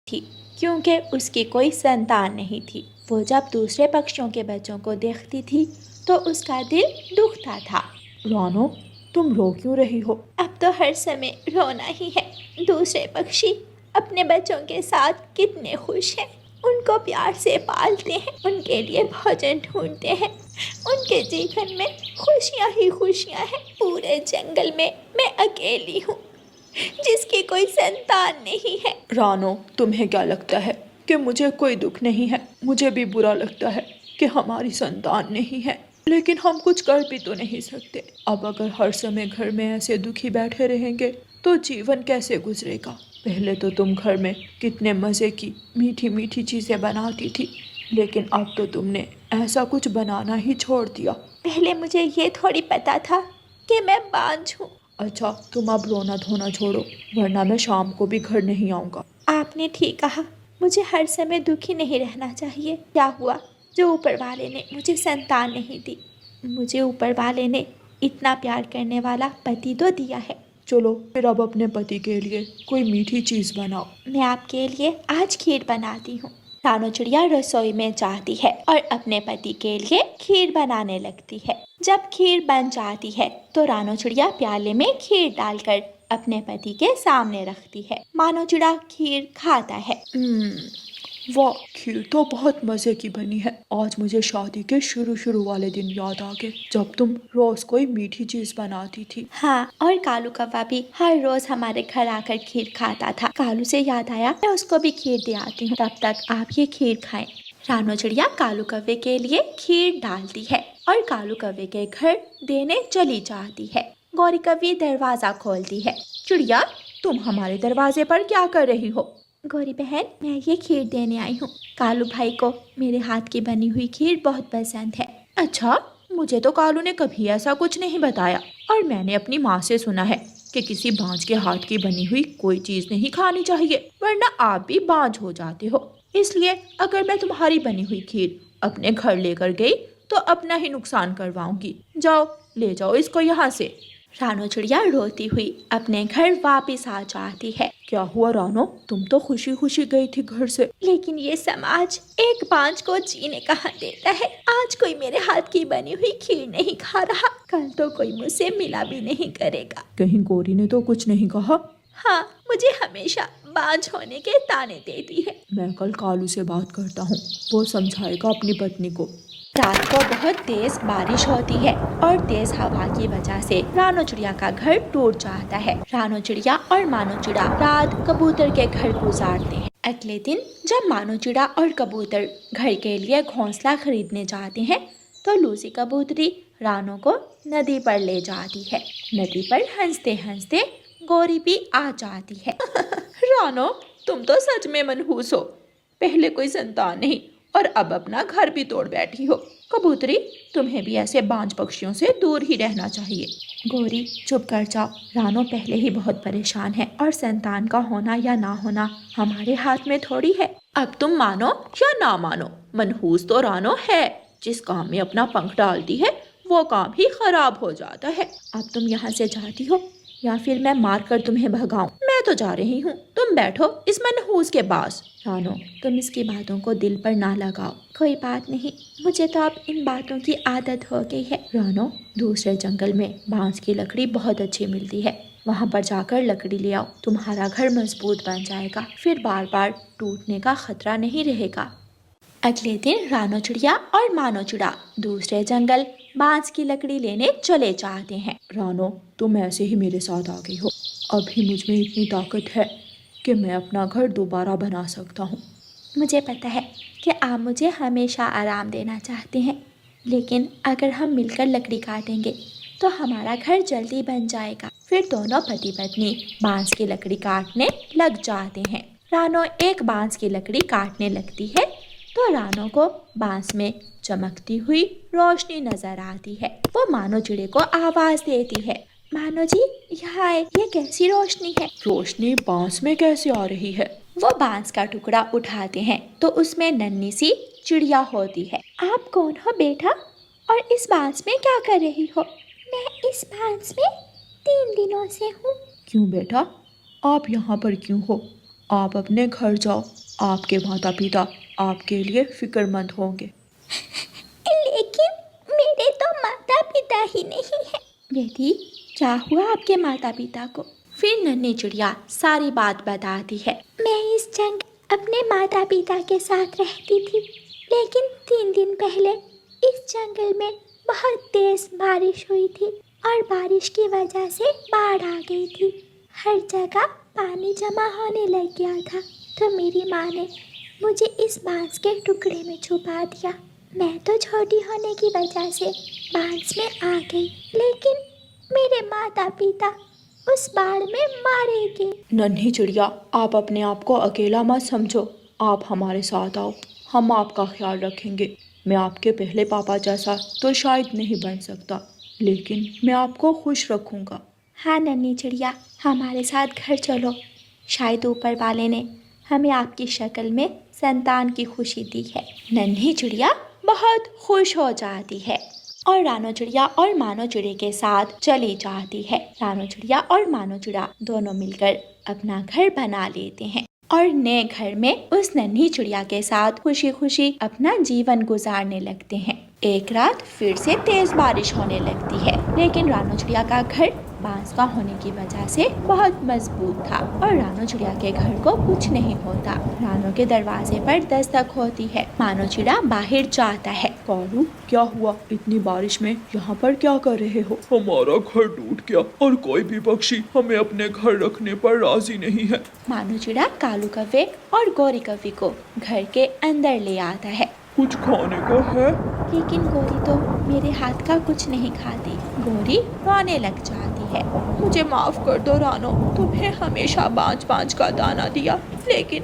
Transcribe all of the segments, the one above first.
थी क्योंकि उसकी कोई संतान नहीं थी। वो जब दूसरे पक्षियों के बच्चों को देखती थी तो उसका दिल दुखता था। रानो, तुम रो क्यों रही हो? अब तो हर समय रोना ही है। दूसरे पक्षी अपने बच्चों के साथ कितने खुश हैं। उनको प्यार से पालते हैं, उनके लिए भोजन ढूंढते हैं। उनके जीवन में खुशियाँ ही खुशियाँ हैं। पूरे जंगल में मैं अकेली हूँ जिसकी कोई संतान नहीं है। रानो, तुम्हें क्या लगता है कि मुझे कोई दुख नहीं है? मुझे भी बुरा लगता है कि हमारी संतान नहीं है, लेकिन हम कुछ कर भी तो नहीं सकते। अब अगर हर समय घर में ऐसे दुखी बैठे रहेंगे तो जीवन कैसे गुजरेगा? पहले तो तुम घर में कितने मज़े की मीठी मीठी चीज़ें बनाती थी, लेकिन अब तो तुमने ऐसा कुछ बनाना ही छोड़ दिया। पहले मुझे ये थोड़ी पता था कि मैं बांझ हूँ। अच्छा, तुम अब रोना धोना छोड़ो, वरना मैं शाम को भी घर नहीं आऊँगा। आपने ठीक कहा, मुझे हर समय दुखी नहीं रहना चाहिए। क्या हुआ जो ऊपर वाले ने मुझे संतान नहीं दी? मुझे ऊपर वाले ने इतना प्यार करने वाला पति तो दिया है। चलो फिर अब अपने पति के लिए कोई मीठी चीज़ बनाओ। मैं आपके लिए आज खीर बनाती हूँ। रानो चिड़िया रसोई में जाती है और अपने पति के लिए खीर बनाने लगती है। जब खीर बन जाती है तो रानो चिड़िया प्याले में खीर डालकर अपने पति के सामने रखती है। मानो चिड़ा खीर खाता है। वाह, खीर तो बहुत मज़े की बनी है। आज मुझे शादी के शुरू वाले दिन याद आ गए, जब तुम रोज कोई मीठी चीज़ बनाती थी। हाँ, और कालू कौवा भी हर रोज हमारे घर आकर खीर खाता था। कालू से याद आया, मैं उसको भी खीर दे आती हूँ, तब तक आप ये खीर खाएं। रानो चिड़िया कालू कौवे के लिए खीर डालती है और कालू कौवे के घर देने चली जाती है। गौरी कौवी दरवाजा खोलती है। चिड़िया, तुम हमारे दरवाजे पर क्या कर रही हो? गौरी बहन, मैं ये खीर देने आई हूँ। कालू भाई को मेरे हाथ की बनी हुई खीर बहुत पसंद है। अच्छा, मुझे तो कालू ने कभी ऐसा कुछ नहीं बताया, और मैंने अपनी माँ से सुना है कि किसी बांझ के हाथ की बनी हुई कोई चीज़ नहीं खानी चाहिए, वरना आप भी बांझ हो जाते हो। इसलिए अगर मैं तुम्हारी बनी हुई खीर अपने घर लेकर गई तो अपना ही नुकसान करवाऊंगी। जाओ, ले जाओ इसको यहाँ से। रानो चिड़िया रोती हुई अपने घर वापस आ जाती है। क्या हुआ रानो, तुम तो खुशी खुशी गई थी घर से। लेकिन ये समाज एक बांझ को जीने कहाँ देता है। आज कोई मेरे हाथ की बनी हुई खीर नहीं खा रहा, कल तो कोई मुझसे मिला भी नहीं करेगा। कहीं गौरी ने तो कुछ नहीं कहा? हाँ, मुझे हमेशा बांझ होने के ताने देती है। मैं कल कालू से बात करता हूँ, वो समझाएगा अपनी पत्नी को। रात को बहुत तेज बारिश होती है और तेज हवा की वजह से रानो चिड़िया का घर टूट जाता है। रानो चिड़िया और मानो चिड़ा रात कबूतर के घर गुजारते हैं। अगले दिन जब मानो चिड़ा और कबूतर घर के लिए घोंसला खरीदने जाते हैं तो लूसी कबूतरी रानो को नदी पर ले जाती है। नदी पर हंसते हंसते गौरी भी आ जाती है। रानो, तुम तो सच में मनहूस हो। पहले कोई संतान नहीं और अब अपना घर भी तोड़ बैठी हो। कबूतरी, तुम्हें भी ऐसे बांझ पक्षियों से दूर ही रहना चाहिए। गौरी, चुप कर जाओ। रानो पहले ही बहुत परेशान है और संतान का होना या ना होना हमारे हाथ में थोड़ी है। अब तुम मानो या ना मानो, मनहूस तो रानो है। जिस काम में अपना पंख डालती है वो काम ही खराब हो जाता है। अब तुम यहाँ से जाती हो या फिर मैं मार कर तुम्हें भगाऊं? मैं तो जा रही हूँ, तुम बैठो इस मनहूस के पास। रानो, तुम इसकी बातों को दिल पर ना लगाओ। कोई बात नहीं, मुझे तो अब इन बातों की आदत हो गई है। रानो, दूसरे जंगल में बांस की लकड़ी बहुत अच्छी मिलती है, वहाँ पर जाकर लकड़ी ले आओ। तुम्हारा घर मजबूत बन जाएगा, फिर बार बार टूटने का खतरा नहीं रहेगा। अगले दिन रानो चिड़िया और मानो चिड़ा दूसरे जंगल बांस की लकड़ी लेने चले जाते हैं। रानो, तुम ऐसे ही मेरे साथ आ गई हो। अभी मुझ में इतनी ताकत है कि मैं अपना घर दोबारा बना सकता हूँ। मुझे पता है कि आप मुझे हमेशा आराम देना चाहते हैं, लेकिन अगर हम मिलकर लकड़ी काटेंगे तो हमारा घर जल्दी बन जाएगा। फिर दोनों पति पत्नी बांस की लकड़ी काटने लग जाते हैं। रानो एक बांस की लकड़ी काटने लगती है तो रानो को बांस में चमकती हुई रोशनी नजर आती है। वो मानो चिड़े को आवाज देती है, मानो जी यहाँ आए, ये कैसी रोशनी है? रोशनी बांस में कैसे आ रही है? वो बांस का टुकड़ा उठाते हैं तो उसमें नन्ही सी चिड़िया होती है। आप कौन हो बेटा, और इस बांस में क्या कर रही हो? मैं इस बांस में 3 दिनों से हूँ। क्यों बेटा, आप यहाँ पर क्यों हो? आप अपने घर जाओ, आपके माता पिता आपके लिए फिक्रमंद होंगे। लेकिन मेरे तो माता पिता ही नहीं है। बेटी, क्या हुआ आपके माता पिता को? फिर नन्ही चिड़िया सारी बात बताती है। मैं इस जंगल अपने माता पिता के साथ रहती थी, लेकिन 3 दिन पहले इस जंगल में बहुत तेज बारिश हुई थी और बारिश की वजह से बाढ़ आ गई थी। हर जगह पानी जमा होने लग गया था, तो मेरी माँ ने मुझे इस बांस के टुकड़े में छुपा दिया। मैं तो छोटी होने की वजह से बांस में आ गई, लेकिन मेरे माता पिता उस बाढ़ में मारे गए। नन्ही चिड़िया, आप अपने आप को अकेला मत समझो, आप हमारे साथ आओ, हम आपका ख्याल रखेंगे। मैं आपके पहले पापा जैसा तो शायद नहीं बन सकता, लेकिन मैं आपको खुश रखूंगा। हाँ नन्ही चिड़िया, हमारे साथ घर चलो। शायद ऊपर वाले ने हमें आपकी शक्ल में संतान की खुशी दी है। नन्ही चिड़िया बहुत खुश हो जाती है और रानो चिड़िया और मानो चिड़िया के साथ चली जाती है। रानो चिड़िया और मानो चिड़िया दोनों मिलकर अपना घर बना लेते हैं और नए घर में उस नन्ही चिड़िया के साथ खुशी खुशी अपना जीवन गुजारने लगते हैं। एक रात फिर से तेज बारिश होने लगती है, लेकिन रानो चिड़िया का घर बांस का होने की वजह से बहुत मजबूत था और रानो चिड़िया के घर को कुछ नहीं होता। रानो के दरवाजे पर दस्तक होती है। मानो चिड़िया बाहर जाता है। कालू, क्या हुआ? इतनी बारिश में यहाँ पर क्या कर रहे हो? हमारा घर टूट गया और कोई भी पक्षी हमें अपने घर रखने पर राजी नहीं है। मानो चिड़िया कालू कौवे और गोरी कौवे को घर के अंदर ले आता है। कुछ खाने को है? लेकिन गोरी तो मेरे हाथ का कुछ नहीं खाती। गोरी रोने लग जाती है। मुझे माफ कर दो रानो, तुम्हें हमेशा बांझ का दाना दिया, लेकिन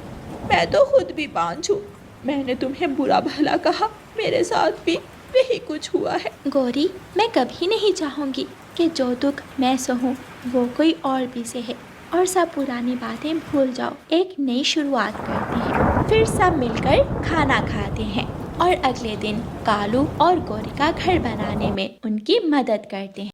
मैं तो खुद भी बांझ हूँ। मैंने तुम्हें बुरा भला कहा, मेरे साथ भी वही कुछ हुआ है। गोरी, मैं कभी नहीं चाहूँगी कि जो दुख मैं सहूँ वो कोई और भी सहे और सब पुरानी बातें भूल जाओ, एक नई शुरुआत करते हैं। फिर सब मिलकर खाना खाते हैं और अगले दिन कालू और गोरी का घर बनाने में उनकी मदद करते हैं।